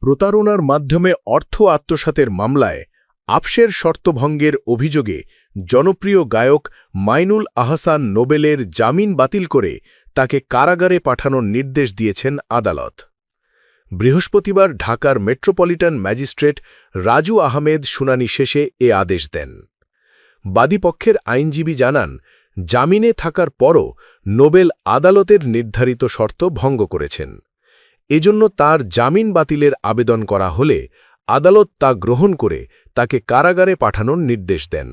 প্রতারণার মাধ্যমে অর্থ আত্মসাতের মামলায় আফসের শর্তভঙ্গের অভিযোগে জনপ্রিয় গায়ক মাইনুল আহসান নোবেলের জামিন বাতিল করে তাকে কারাগারে পাঠানোর নির্দেশ দিয়েছেন আদালত। বৃহস্পতিবার ঢাকার মেট্রোপলিটন ম্যাজিস্ট্রেট রাজু আহমেদ শুনানি শেষে এ আদেশ দেন। বাদীপক্ষের আইনজীবী জানান, জামিনে থাকার পরও নোবেল আদালতের নির্ধারিত শর্ত ভঙ্গ করেছেন। এজন্য তার জামিন বাতিলের আবেদন করা হলে আদালত তা গ্রহণ করে তাকে কারাগারে পাঠানোর নির্দেশ দেন।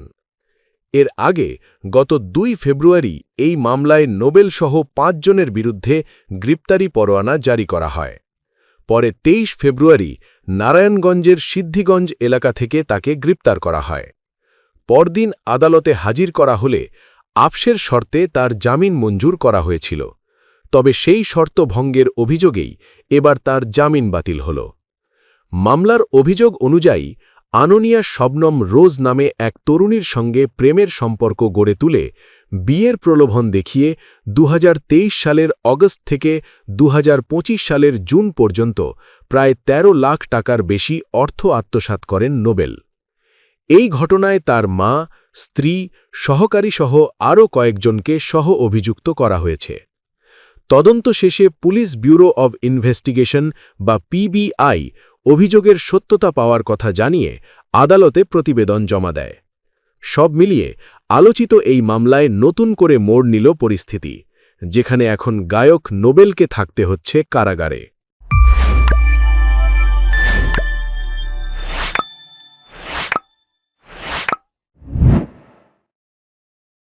এর আগে গত ২ ফেব্রুয়ারি এই মামলায় নোবেলসহ ৫ জনের বিরুদ্ধে গ্রেপ্তারি পরোয়ানা জারি করা হয়। পরে ২৩ ফেব্রুয়ারি নারায়ণগঞ্জের সিদ্ধিগঞ্জ এলাকা থেকে তাকে গ্রেপ্তার করা হয়। পরদিন আদালতে হাজির করা হলে আফসের শর্তে তার জামিন মঞ্জুর করা হয়েছিল। তবে সেই শর্ত ভঙ্গের অভিযোগেই এবার তার জামিন বাতিল হল। মামলার অভিযোগ অনুযায়ী আনোনিয়া শবনম রোজ নামে এক তরুণীর সঙ্গে প্রেমের সম্পর্ক গড়ে তুলে বিয়ের প্রলোভন দেখিয়ে ২০২৩ সালের অগস্ট থেকে ২০২৫ সালের জুন পর্যন্ত প্রায় ১৩ লাখ টাকার বেশি অর্থ আত্মসাৎ করেন নোবেল। এই ঘটনায় তার মা, স্ত্রী, সহকারীসহ আরও কয়েকজনকে সহ অভিযুক্ত করা হয়েছে। তদন্ত শেষে পুলিশ ব্যুরো অব ইনভেস্টিগেশন বা পিবিআই অভিযোগের সত্যতা পাওয়ার কথা জানিয়ে আদালতে প্রতিবেদন জমা দেয়। সব মিলিয়ে আলোচিত এই মামলায় নতুন করে মোড় নিল পরিস্থিতি, যেখানে এখন গায়ক নোবেলকে থাকতে হচ্ছে কারাগারে।